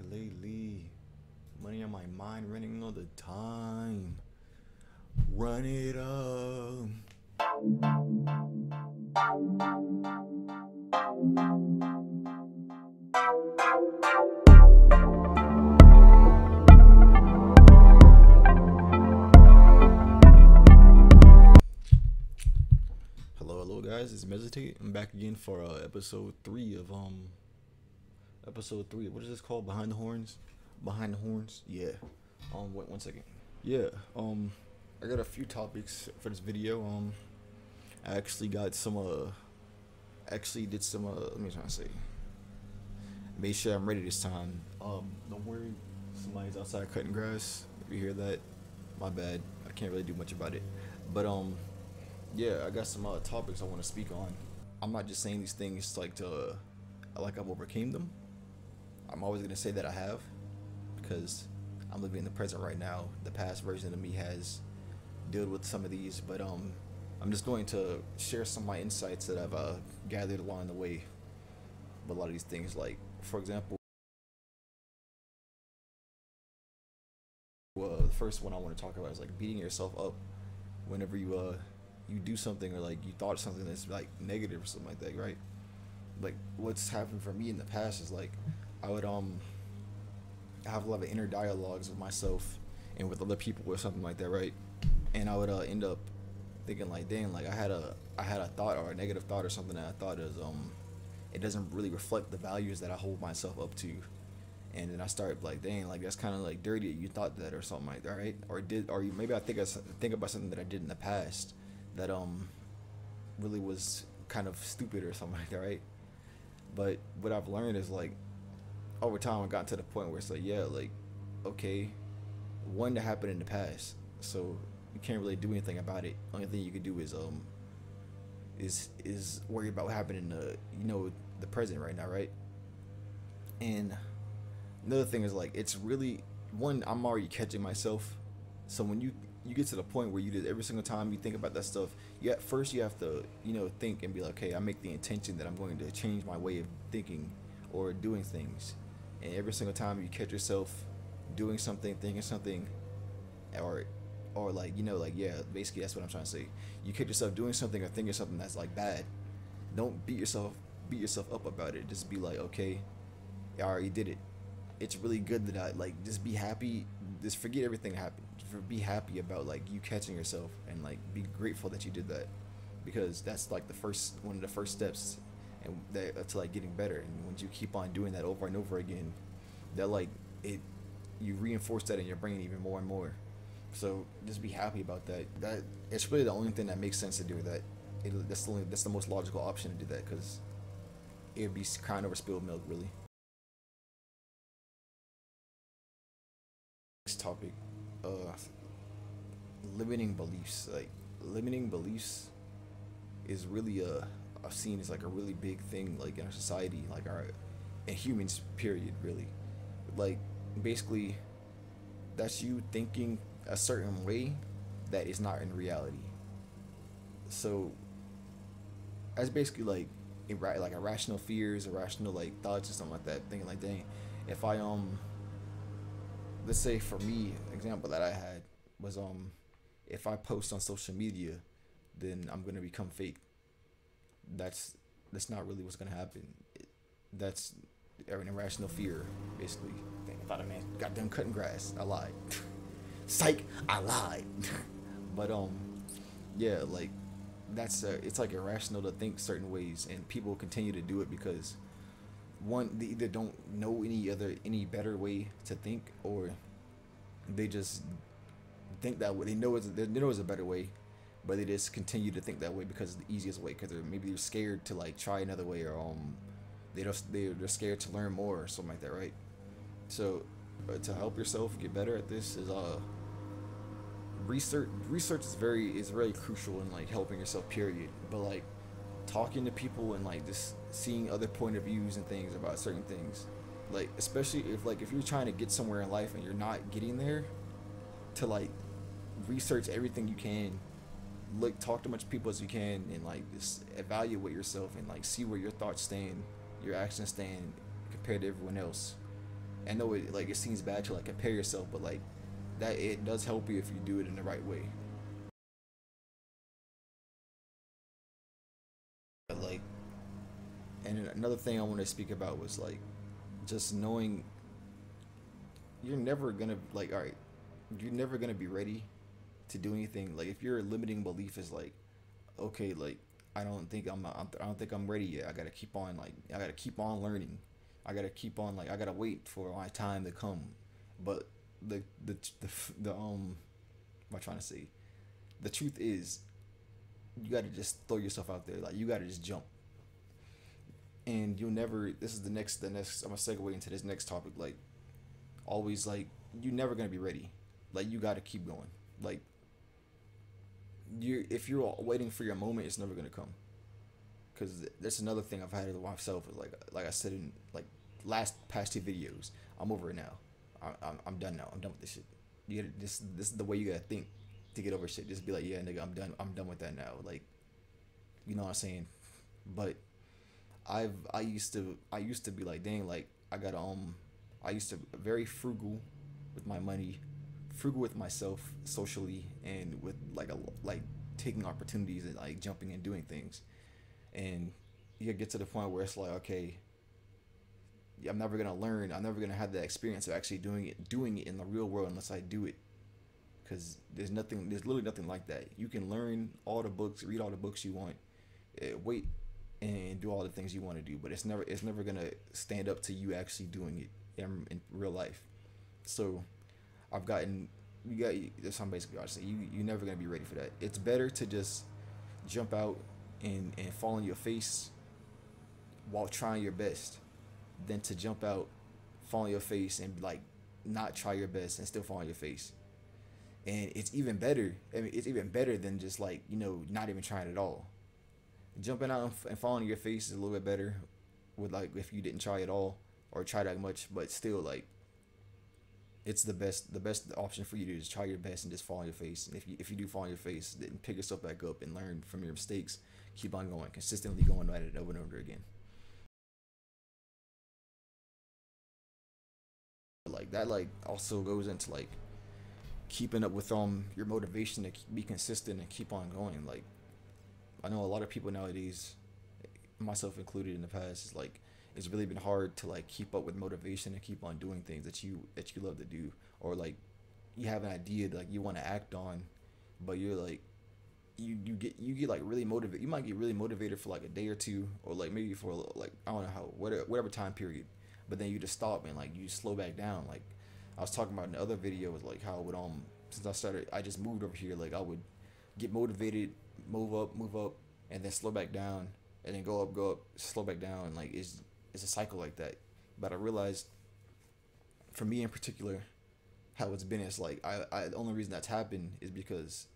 lately. Money on my mind, running all the time. Run it up. Hello, guys. It's Mezitate. I'm back again for episode three of episode three. What is this called? Behind the Horns. Behind the Horns. Yeah. Wait 1 second. Yeah. I got a few topics for this video. I actually got some. Actually did some. Let me try to say. Made sure I'm ready this time. Don't worry. Somebody's outside cutting grass. If you hear that, my bad. I can't really do much about it. But yeah, I got some topics I want to speak on. I'm not just saying these things like I've overcame them. I'm always gonna say that I have, because I'm living in the present right now. The past version of me has dealt with some of these, but I'm just going to share some of my insights that I've gathered along the way with a lot of these things. Like, for example, the first one I want to talk about is like beating yourself up whenever you do something, or like you thought something that's like negative or something like that, right? Like, what's happened for me in the past is like I would have a lot of inner dialogues with myself and with other people or something like that, right? And I would end up thinking like, dang, like I had a thought or a negative thought or something that I thought is it doesn't really reflect the values that I hold myself up to. And then I started like, dang, like that's kind of like dirty. You thought that or something like that, right? Maybe I think about something that I did in the past that really was kind of stupid or something like that, right? But what I've learned is like over time I got to the point where it's like, yeah, like, okay, one that happened in the past, so you can't really do anything about it. Only thing you can do is worry about what happened in the present right now, right? And another thing is like, it's really one, I'm already catching myself. So when you get to the point where you did every single time you think about that stuff, first you have to think and be like, okay, I make the intention that I'm going to change my way of thinking or doing things. And every single time you catch yourself doing something, thinking something, or like, yeah, basically that's what I'm trying to say. You catch yourself doing something or thinking something that's like bad, don't beat yourself up about it. Just be like, okay, I already did it. It's really good that I like, just be happy, just forget everything that happened. Be happy about like you catching yourself, and like be grateful that you did that, because that's like one of the first steps, and to like getting better. And once you keep on doing that over and over again, that like you reinforce that in your brain even more and more. So just be happy about that. That it's really the only thing that makes sense to do that. That's the most logical option to do that, because it'd be crying over spilled milk, really. Next topic, limiting beliefs. Like, limiting beliefs is really I've seen as like a really big thing, like in our society, like in humans, period, really. Like, basically that's you thinking a certain way that is not in reality. So that's basically like irrational fears, irrational like thoughts or something like that, thinking like, dang, if I let's say for me, example that I had was if I post on social media, then I'm gonna become fake. That's not really what's gonna happen. That's an irrational fear, basically. I thought a man got done cutting grass. I lied. Psych, I lied. But yeah, like that's it's like irrational to think certain ways, and people continue to do it because one, they either don't know any better way to think, or they just think that way. They know it's a better way, but they just continue to think that way because it's the easiest way, because they're scared to like try another way, or they're scared to learn more or something like that, right? So to help yourself get better at this is research is very crucial in like helping yourself, period. But like talking to people and like just seeing other point of views and things about certain things, like especially if you're trying to get somewhere in life and you're not getting there, to like research everything you can, talk to much people as you can, and like just evaluate yourself and like see where your thoughts stand, your actions stand compared to everyone else. I know it like it seems bad to like compare yourself, but like that it does help you if you do it in the right way. But like, and then another thing I want to speak about was like just knowing you're never gonna like, all right, you're never gonna be ready to do anything. Like if your limiting belief is like, okay, like I don't think I'm ready yet. I gotta keep on like I gotta keep on learning. I gotta keep on like I gotta wait for my time to come. But the what am I trying to say? The truth is, you gotta just throw yourself out there. Like you gotta just jump, and you'll never. This is the next. I'm gonna segue into this next topic. Like always, like you're never gonna be ready. Like you gotta keep going. Like you if you're waiting for your moment, it's never gonna come. Cause that's another thing I've had with myself is like I said in like past two videos. I'm over it now. I'm done now. I'm done with this shit. You gotta this is the way you gotta think to get over shit. Just be like, yeah, nigga, I'm done. I'm done with that now. Like, you know what I'm saying? But I used to be like, dang, like I got I used to very frugal with my money, frugal with myself socially, and with like taking opportunities and like jumping and doing things. And you get to the point where it's like, okay, I'm never gonna learn. I'm never gonna have that experience of actually doing it in the real world unless I do it. Because there's literally nothing like that. You can learn all the books, read all the books you want, wait, and do all the things you want to do. But it's never gonna stand up to you actually doing it in real life. So I've gotten, you got, that's how I'm basically I say you're never gonna be ready for that. It's better to just jump out and fall on your face while trying your best than to jump out, fall on your face, and like not try your best and still fall on your face. And it's even better. I mean, it's even better than just like not even trying at all. Jumping out and falling on your face is a little bit better, with like if you didn't try at all or try that much, but still like it's the best option for you to just try your best and just fall on your face. And if you do fall on your face, then pick yourself back up and learn from your mistakes. Keep on going, consistently going at it over and over again. Like that like also goes into like keeping up with your motivation to be consistent and keep on going. Like I know a lot of people nowadays, myself included in the past, is like it's really been hard to like keep up with motivation and keep on doing things that you love to do, or like you have an idea that like you want to act on, but you're like you get like really motivated. You might get really motivated for like a day or two, or like maybe for like I don't know how whatever time period, but then you just stop and like you slow back down. Like I was talking about in the other video was like how I would since I just moved over here, like I would get motivated, move up, and then slow back down, and then go up, slow back down. Like it's a cycle like that. But I realized, for me in particular, how it's been is like I the only reason that's happened is because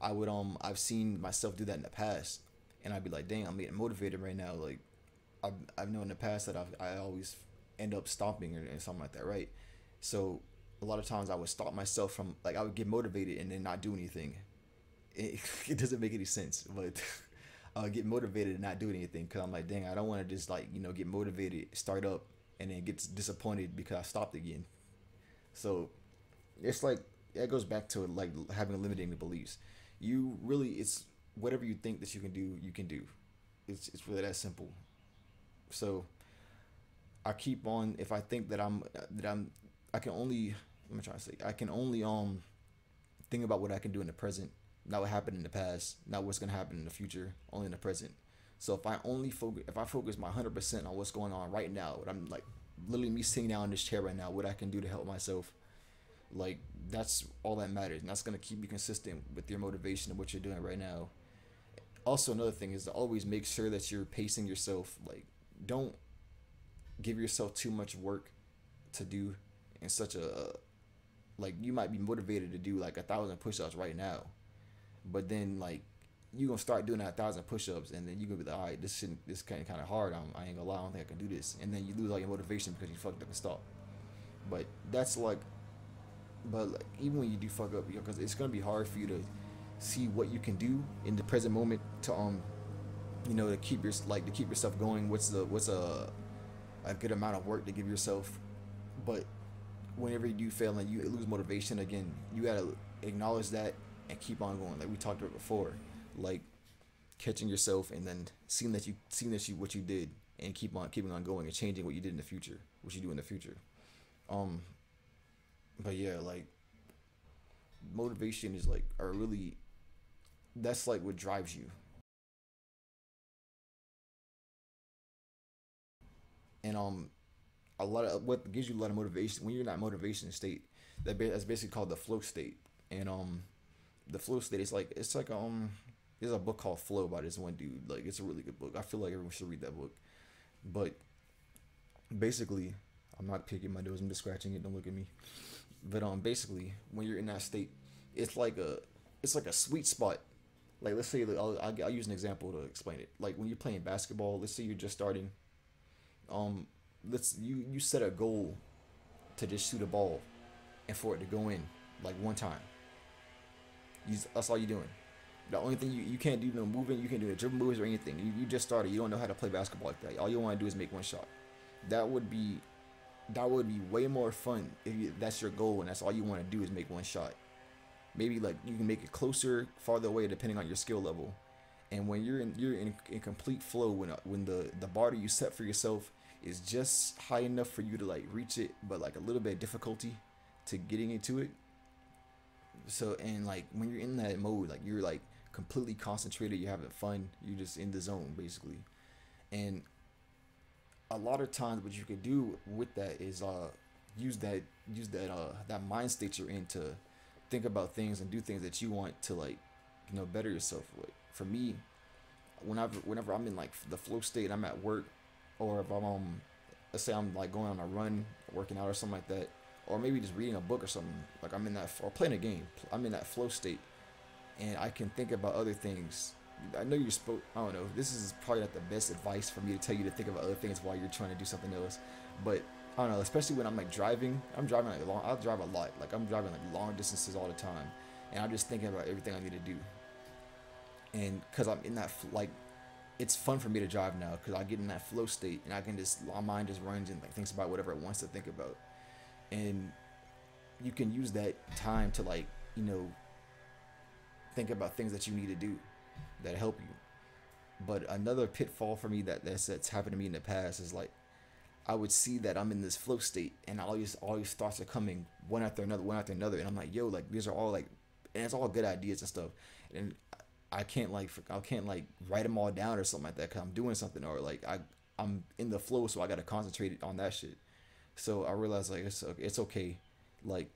I've seen myself do that in the past, and I'd be like, dang, I'm getting motivated right now. Like I've known in the past that I always end up stopping or something like that, right? So a lot of times I would stop myself from like I would get motivated and then not do anything. It doesn't make any sense, but I would get motivated and not do anything because I'm like, dang, I don't want to just like get motivated, start up, and then get disappointed because I stopped again. So it's like that goes back to like having limiting beliefs. You really it's whatever you think that you can do, you can do. It's really that simple. So I keep on if I think that I can only I'm trying to say I can only think about what I can do in the present, not what happened in the past, not what's gonna happen in the future, only in the present. So if I focus my 100% on what's going on right now, what I'm like literally me sitting down in this chair right now, what I can do to help myself, like that's all that matters, and that's gonna keep you consistent with your motivation and what you're doing right now. Also, another thing is to always make sure that you're pacing yourself. Like, don't give yourself too much work to do in such a like you might be motivated to do like 1,000 push-ups right now, but then like you gonna start doing that 1,000 push-ups, and then you gonna be like, all right, this kind of hard. I ain't gonna lie, I don't think I can do this, and then you lose all your motivation because you fucked up and stop. But that's like, but like, even when you do fuck up, because it's gonna be hard for you to see what you can do in the present moment to to keep yourself going. What's a good amount of work to give yourself But whenever you do fail and you lose motivation again, you gotta acknowledge that and keep on going. Like we talked about before, like catching yourself and then seeing that you what you did and keeping on going and changing what you did in the future, what you do in the future. Um, but yeah, like motivation is like a really that's like what drives you. And a lot of what gives you a lot of motivation when you're in that motivation state, that's basically called the flow state. And the flow state is like there's a book called Flow by this one dude. Like it's a really good book. I feel like everyone should read that book. But basically, I'm not picking my nose. I'm just scratching it. Don't look at me. But basically, when you're in that state, it's like a it's like a sweet spot. Like let's say like, I'll use an example to explain it. Like when you're playing basketball, let's say you're just starting. Um, you set a goal to just shoot a ball and for it to go in like one time. That's all you're doing. The only thing you can't do no moving, you can't do no dribble moves or anything. You just started. You don't know how to play basketball like that. All you want to do is make one shot. That would be that would be way more fun if that's your goal and that's all you want to do is make one shot. Maybe like you can make it closer, farther away depending on your skill level. And when you're in complete flow when the bar that you set for yourself is just high enough for you to like reach it, but like a little bit of difficulty to getting into it. So and like when you're in that mode, like you're like completely concentrated, you're having fun, you're just in the zone basically. And a lot of times what you could do with that is use that that mind state you're in to think about things and do things that you want to like better yourself with. For me, whenever I'm in like the flow state, I'm at work, or if I'm let's say I'm like going on a run, working out or something like that, or maybe just reading a book or something. Like I'm in that or playing a game. I'm in that flow state, and I can think about other things. I know you're supposed. I don't know. This is probably not the best advice for me to tell you to think about other things while you're trying to do something else, but I don't know. Especially when I'm like driving. I'm driving like long. I'll drive a lot. Like I'm driving like long distances all the time, and I'm just thinking about everything I need to do. And because I'm in that like it's fun for me to drive now because I get in that flow state and I can just my mind just runs and like thinks about whatever it wants to think about, and you can use that time to like think about things that you need to do that help you. But another pitfall for me that's happened to me in the past is like I would see that I'm in this flow state and all these thoughts are coming one after another, and I'm like, yo, like these are all like, and it's all good ideas and stuff, and I can't like write them all down or something like that because I'm doing something, or like I'm in the flow, so I gotta concentrate on that shit. So I realized like it's okay, like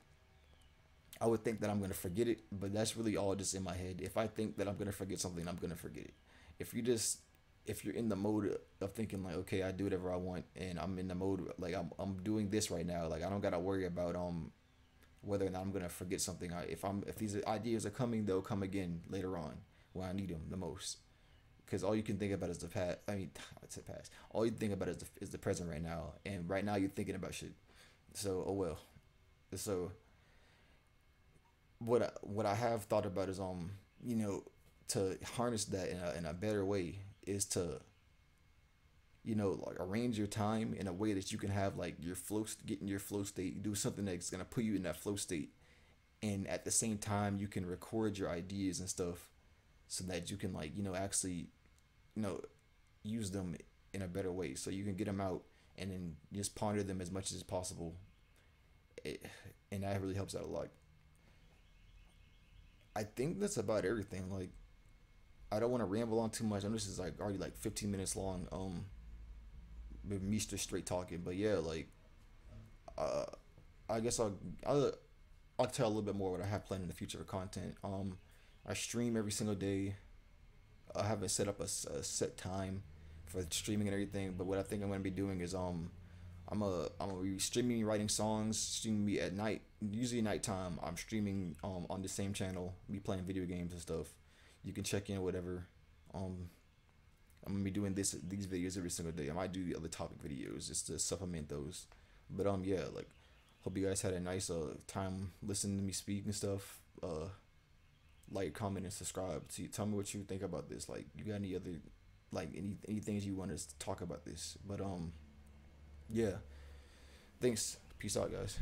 I would think that I'm gonna forget it, but that's really all just in my head. If I think that I'm gonna forget something, I'm gonna forget it. If you just if you're in the mode of thinking like, okay, I do whatever I want, and I'm in the mode like I'm doing this right now, like I don't gotta worry about whether or not I'm gonna forget something. If these ideas are coming, they'll come again later on when I need them the most. Because all you can think about is the past. I mean, it's the past. All you think about is the present right now, and right now you're thinking about shit. So oh well. So what I have thought about is to harness that in a better way is to like arrange your time in a way that you can have like get in your flow state, do something that's gonna put you in that flow state, and at the same time you can record your ideas and stuff so that you can like actually you know use them in a better way so you can get them out and then just ponder them as much as possible. it, and that really helps out a lot. I think that's about everything. Like I don't want to ramble on too much. I know this is like already like 15 minutes long. With me just straight talking, but yeah, like uh, I guess I'll tell a little bit more what I have planned in the future for content. I stream every single day. I haven't set up a set time for streaming and everything, but what I think I'm gonna be doing is I'm gonna be streaming, writing songs, streaming me at night. Usually nighttime. I'm streaming on the same channel, me playing video games and stuff. You can check in or whatever. Um, I'm gonna be doing these videos every single day. I might do the other topic videos just to supplement those. But yeah, like hope you guys had a nice time listening to me speak and stuff. Like, comment, and subscribe. Tell me what you think about this. Like, you got any other like any things you want us to talk about this? But yeah, thanks. Peace. Peace out, guys.